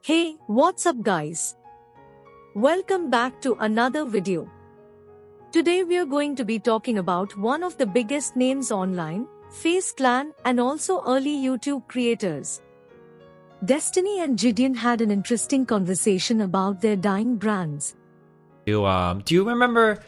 Hey, what's up guys? Welcome back to another video. Today we are going to be talking about one of the biggest names online, FaZe Clan, and also early YouTube creators. Destiny and Jidion had an interesting conversation about their dying brands. Do you remember,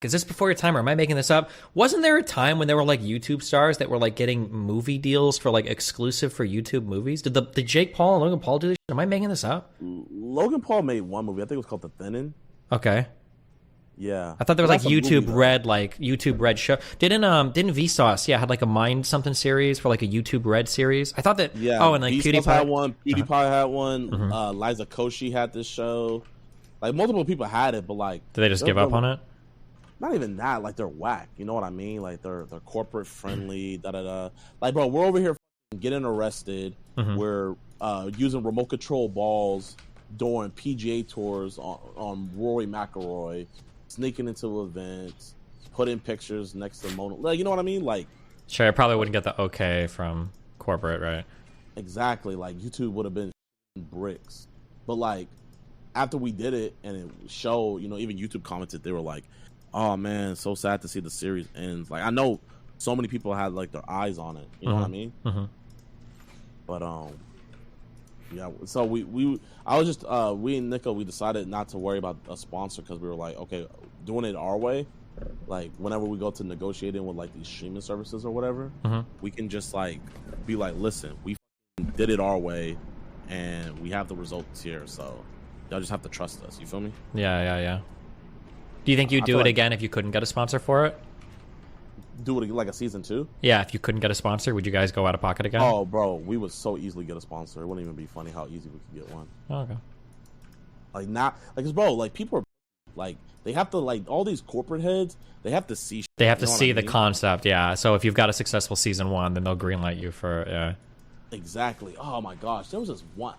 is this before your time or am I making this up? Wasn't there a time when there were like YouTube stars that were like getting movie deals for like exclusive for YouTube movies? Did Jake Paul and Logan Paul do this? Am I making this up? Logan Paul made one movie. I think it was called The Thinning. Okay. Yeah. I thought there was like YouTube Red show. Didn't Vsauce had like a Mind something series for like a YouTube Red series? I thought that and like PewDiePie had one. PewDiePie had one. Liza Koshy had this show. Like multiple people had it, but like did they just give up on it? Not even that. Like they're whack. You know what I mean? Like they're corporate friendly. Like bro, we're over here getting arrested. We're using remote control balls during PGA tours on Rory McIlroy, sneaking into events, putting pictures next to Mona. Like you know what I mean? Like sure, I probably wouldn't get the okay from corporate, right? Exactly. Like YouTube would have been bricks, but like after we did it and it showed, you know, even YouTube commented, they were like, "Oh man, so sad to see the series ends." Like I know so many people had like their eyes on it. You know what I mean? But yeah. So we and Nico, we decided not to worry about a sponsor because we were like, okay, doing it our way. Like whenever we go to negotiating with like these streaming services or whatever, we can just like be like, listen, we did it our way, and we have the results here. So y'all just have to trust us. You feel me? Yeah. Do you think you'd do it again if you couldn't get a sponsor for it? Do it like a season 2? Yeah, if you couldn't get a sponsor, would you guys go out of pocket again? Oh, bro, we would so easily get a sponsor. It wouldn't even be funny how easy we could get one. Oh, okay. Like not like, 'cause bro, like people are like they have to like all these corporate heads. They have to see. They have to see the concept, yeah. So if you've got a successful season 1, then they'll greenlight you for Exactly. Oh my gosh, there was this one.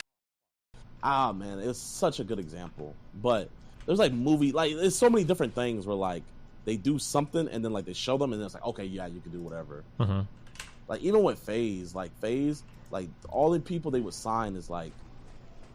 Ah man, it's such a good example. But there's like there's so many different things where like they do something and then like they show them and then it's like, okay, yeah, you can do whatever. Like even with FaZe, like all the people they would sign is like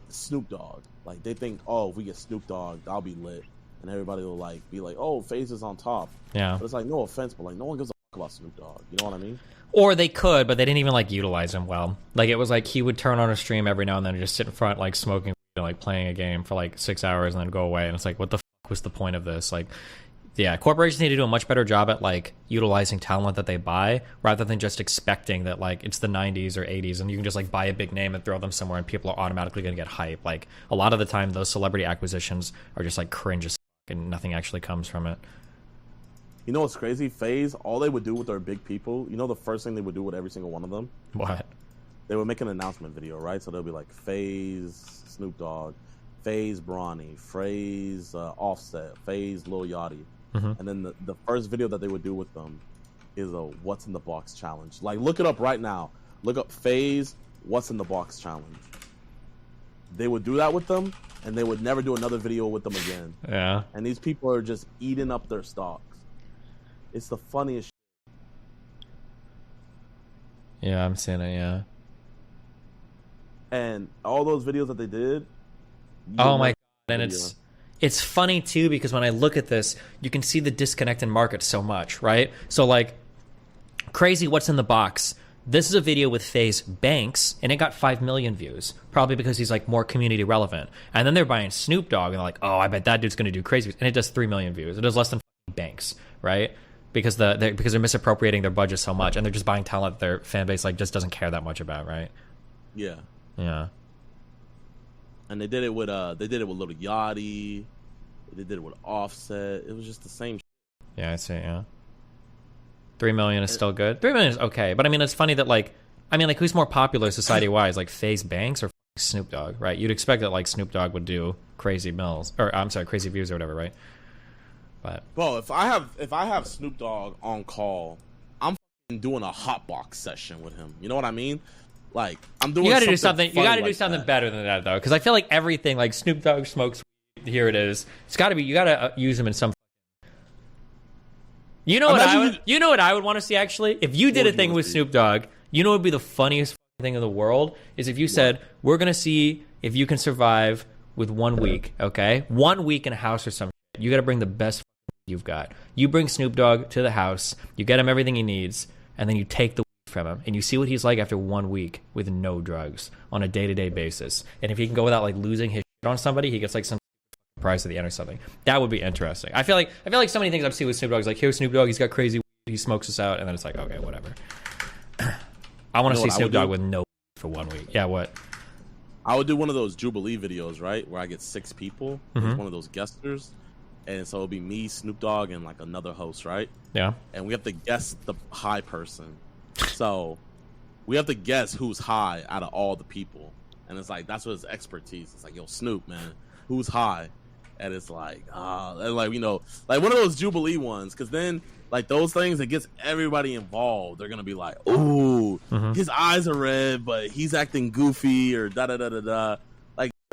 Snoop Dogg. Like they think, oh, if we get Snoop Dogg, that'll be lit, and everybody will like be like, oh, FaZe is on top. Yeah. But it's like, no offense, but like no one gives a fuck about Snoop Dogg. You know what I mean? Or they could, but they didn't even like utilize him well. Like it was like he would turn on a stream every now and then and just sit in front like smoking, like playing a game for like 6 hours and then go away, and it's like, what the fuck was the point of this? Like, yeah, corporations need to do a much better job at like utilizing talent that they buy rather than just expecting that like it's the 90s or 80s and you can just like buy a big name and throw them somewhere and people are automatically going to get hype. Like a lot of the time those celebrity acquisitions are just like cringe as fuck and nothing actually comes from it. You know what's crazy? FaZe, all they would do with their big people, you know the first thing they would do with every single one of them? What? They would make an announcement video, right? So they'll be like FaZe Snoop Dogg, FaZe Bronny, FaZe Offset, FaZe Lil Yachty. And then the first video that they would do with them is a What's in the Box challenge. Like, look it up right now. Look up FaZe What's in the Box challenge. They would do that with them, and they would never do another video with them again. Yeah. And these people are just eating up their stocks. It's the funniest shit. Yeah, I'm seeing it, yeah. And all those videos that they did. Oh my God, and it's funny too because when I look at this, you can see the disconnect in market so much, right? So like, crazy What's in the Box. This is a video with FaZe Banks, and it got 5 million views, probably because he's like more community relevant. And then they're buying Snoop Dogg, and they're like, oh, I bet that dude's gonna do crazy, and it does 3 million views. It does less than Banks, right? Because they're misappropriating their budget so much, and they're just buying talent their fan base like just doesn't care that much about, right? Yeah. Yeah. And they did it with Lil Yachty. They did it with Offset. It was just the same shit. Yeah, I see, yeah. 3 million is still good. 3 million is okay. But I mean, it's funny that like, who's more popular society-wise? Like FaZe Banks or Snoop Dogg, right? You'd expect that like Snoop Dogg would do crazy crazy views or whatever, right? But bro, if I have Snoop Dogg on call, I'm doing a hotbox session with him. You know what I mean? Like I'm doing. You got to do something. You got to do something better than that, though, because I feel like everything, like Snoop Dogg smokes. Here it is. It's got to be. You got to use him in some. You know what I would want to see actually? If you did a thing with Snoop Dogg, you know what would be the funniest thing in the world is if you said, we're going to see if you can survive with 1 week, okay? 1 week in a house or something. You got to bring the best you've got. You bring Snoop Dogg to the house, you get him everything he needs, and then you take the from him, and you see what he's like after 1 week with no drugs on a day-to-day basis. And if he can go without like losing his shit on somebody, he gets like some prize at the end or something. That would be interesting. I feel like so many things I've seen with Snoop Dogg is like, here's Snoop Dogg, he's got crazy, he smokes us out, and then it's like, okay, whatever. I want to see Snoop Dogg with no for 1 week. Yeah, what? I would do one of those Jubilee videos, right, where I get 6 people, with one of those guesters, and so it'll be me, Snoop Dogg, and like another host, right? Yeah. And we have to guess the high person. So we have to guess who's high out of all the people, and it's like that's what his expertise. It's like, yo, Snoop, man, who's high? And it's like, like, you know, like one of those Jubilee ones, because then like those things, it gets everybody involved. They're gonna be like, ooh, his eyes are red, but he's acting goofy, or da da da da da.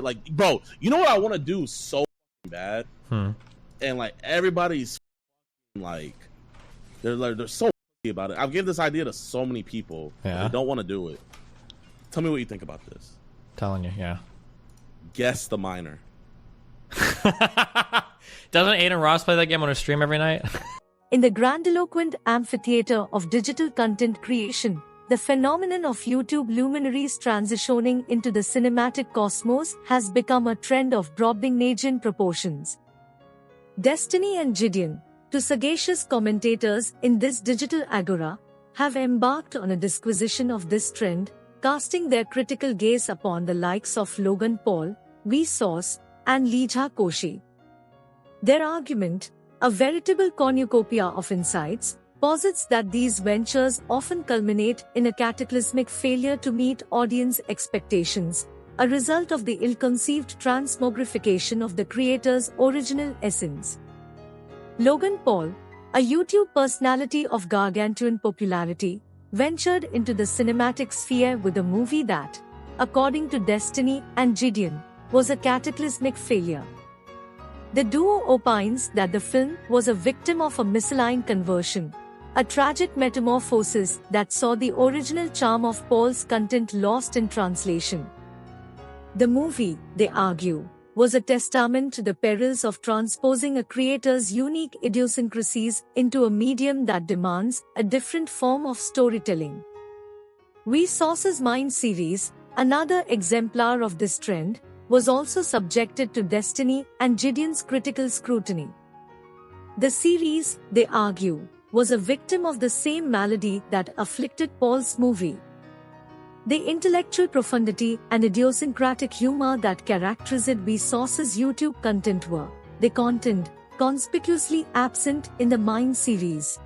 Like, bro, you know what I want to do so bad, and like everybody's like, they're so about it. I've given this idea to so many people. Yeah. They don't want to do it. Tell me what you think about this. Telling you, yeah. Guess the minor. Doesn't Aiden Ross play that game on a stream every night? In the grandiloquent amphitheater of digital content creation, the phenomenon of YouTube luminaries transitioning into the cinematic cosmos has become a trend of broadening proportions. Destiny and Jidion, two sagacious commentators in this digital agora, have embarked on a disquisition of this trend, casting their critical gaze upon the likes of Logan Paul, Vsauce, and Leija Koshi. Their argument, a veritable cornucopia of insights, posits that these ventures often culminate in a cataclysmic failure to meet audience expectations, a result of the ill-conceived transmogrification of the creator's original essence. Logan Paul, a YouTube personality of gargantuan popularity, ventured into the cinematic sphere with a movie that, according to Destiny and Jidion, was a cataclysmic failure. The duo opines that the film was a victim of a misaligned conversion, a tragic metamorphosis that saw the original charm of Paul's content lost in translation. The movie, they argue, was a testament to the perils of transposing a creator's unique idiosyncrasies into a medium that demands a different form of storytelling. Vsauce's Mind series, another exemplar of this trend, was also subjected to Destiny and Jidion's critical scrutiny. The series, they argue, was a victim of the same malady that afflicted Paul's movie. The intellectual profundity and idiosyncratic humor that characterized Vsauce's YouTube content were, the content, conspicuously absent in the Mind series.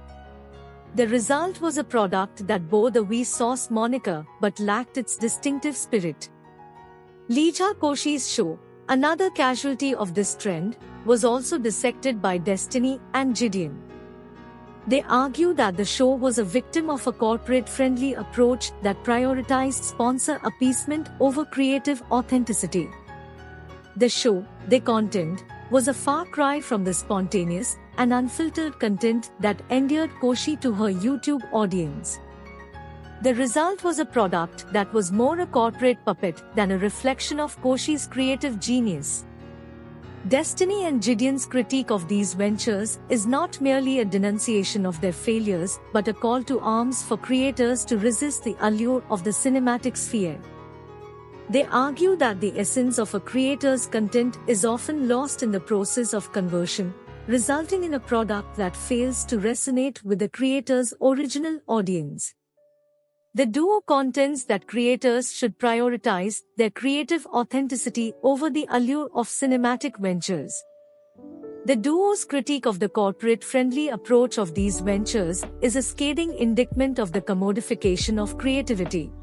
The result was a product that bore the Vsauce moniker but lacked its distinctive spirit. Leija Koshi's show, another casualty of this trend, was also dissected by Destiny and Jidion. They argue that the show was a victim of a corporate-friendly approach that prioritized sponsor appeasement over creative authenticity. The show, they contend, was a far cry from the spontaneous and unfiltered content that endeared Koshi to her YouTube audience. The result was a product that was more a corporate puppet than a reflection of Koshi's creative genius. Destiny and Jidion's critique of these ventures is not merely a denunciation of their failures but a call to arms for creators to resist the allure of the cinematic sphere. They argue that the essence of a creator's content is often lost in the process of conversion, resulting in a product that fails to resonate with the creator's original audience. The duo contends that creators should prioritize their creative authenticity over the allure of cinematic ventures. The duo's critique of the corporate-friendly approach of these ventures is a scathing indictment of the commodification of creativity.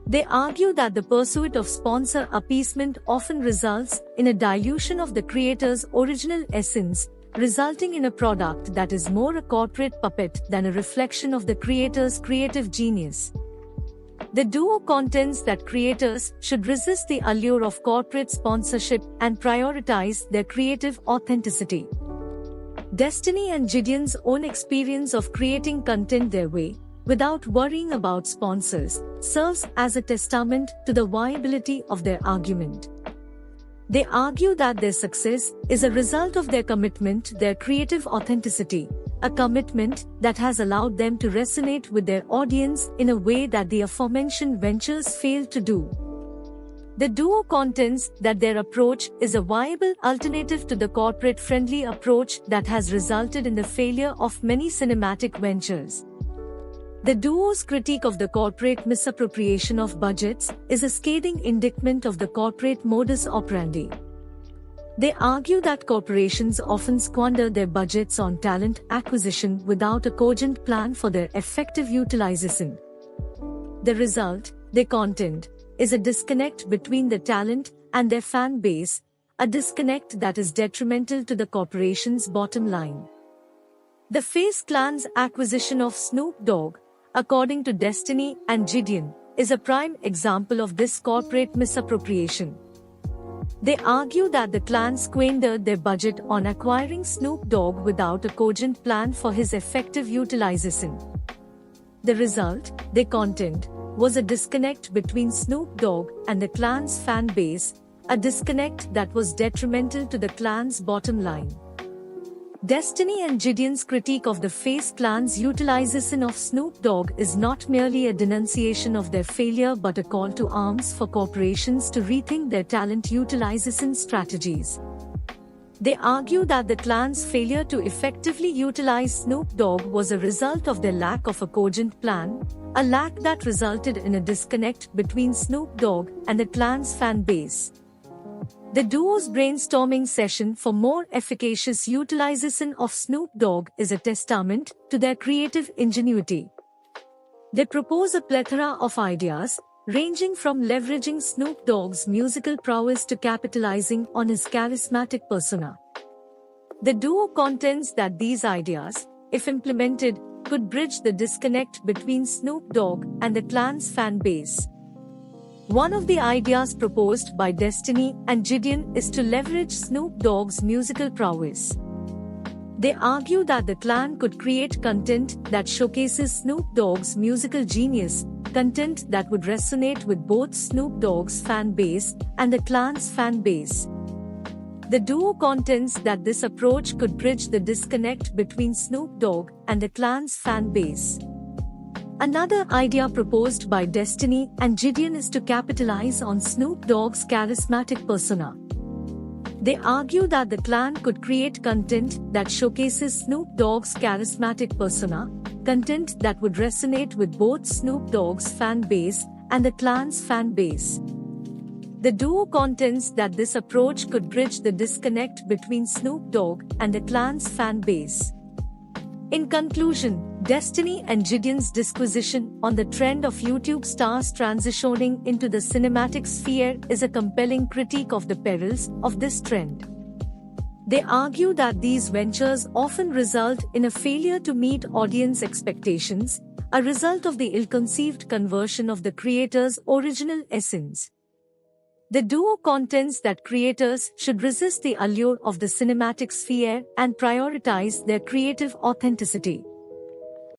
They argue that the pursuit of sponsor appeasement often results in a dilution of the creator's original essence, resulting in a product that is more a corporate puppet than a reflection of the creator's creative genius. The duo contends that creators should resist the allure of corporate sponsorship and prioritize their creative authenticity. Destiny and Jidion's own experience of creating content their way, without worrying about sponsors, serves as a testament to the viability of their argument. They argue that their success is a result of their commitment to their creative authenticity, a commitment that has allowed them to resonate with their audience in a way that the aforementioned ventures failed to do. The duo contends that their approach is a viable alternative to the corporate-friendly approach that has resulted in the failure of many cinematic ventures. The duo's critique of the corporate misappropriation of budgets is a scathing indictment of the corporate modus operandi. They argue that corporations often squander their budgets on talent acquisition without a cogent plan for their effective utilization. The result, they contend, is a disconnect between the talent and their fan base, a disconnect that is detrimental to the corporation's bottom line. The FaZe Clan's acquisition of Snoop Dogg, according to Destiny and Jidion, is a prime example of this corporate misappropriation. They argue that the clan squandered their budget on acquiring Snoop Dogg without a cogent plan for his effective utilization. The result, they contend, was a disconnect between Snoop Dogg and the clan's fan base, a disconnect that was detrimental to the clan's bottom line. Destiny and Jidion's critique of the FaZe Clan's utilization of Snoop Dogg is not merely a denunciation of their failure but a call to arms for corporations to rethink their talent utilization strategies. They argue that the clan's failure to effectively utilize Snoop Dogg was a result of their lack of a cogent plan, a lack that resulted in a disconnect between Snoop Dogg and the clan's fan base. The duo's brainstorming session for more efficacious utilization of Snoop Dogg is a testament to their creative ingenuity. They propose a plethora of ideas, ranging from leveraging Snoop Dogg's musical prowess to capitalizing on his charismatic persona. The duo contends that these ideas, if implemented, could bridge the disconnect between Snoop Dogg and the clan's fan base. One of the ideas proposed by Destiny and Jidion is to leverage Snoop Dogg's musical prowess. They argue that the clan could create content that showcases Snoop Dogg's musical genius, content that would resonate with both Snoop Dogg's fan base and the clan's fan base. The duo contends that this approach could bridge the disconnect between Snoop Dogg and the clan's fan base. Another idea proposed by Destiny and Jidion is to capitalize on Snoop Dogg's charismatic persona. They argue that the clan could create content that showcases Snoop Dogg's charismatic persona, content that would resonate with both Snoop Dogg's fan base and the clan's fan base. The duo contends that this approach could bridge the disconnect between Snoop Dogg and the clan's fan base. In conclusion, Destiny and Jidion's disquisition on the trend of YouTube stars transitioning into the cinematic sphere is a compelling critique of the perils of this trend. They argue that these ventures often result in a failure to meet audience expectations, a result of the ill-conceived conversion of the creator's original essence. The duo contends that creators should resist the allure of the cinematic sphere and prioritize their creative authenticity.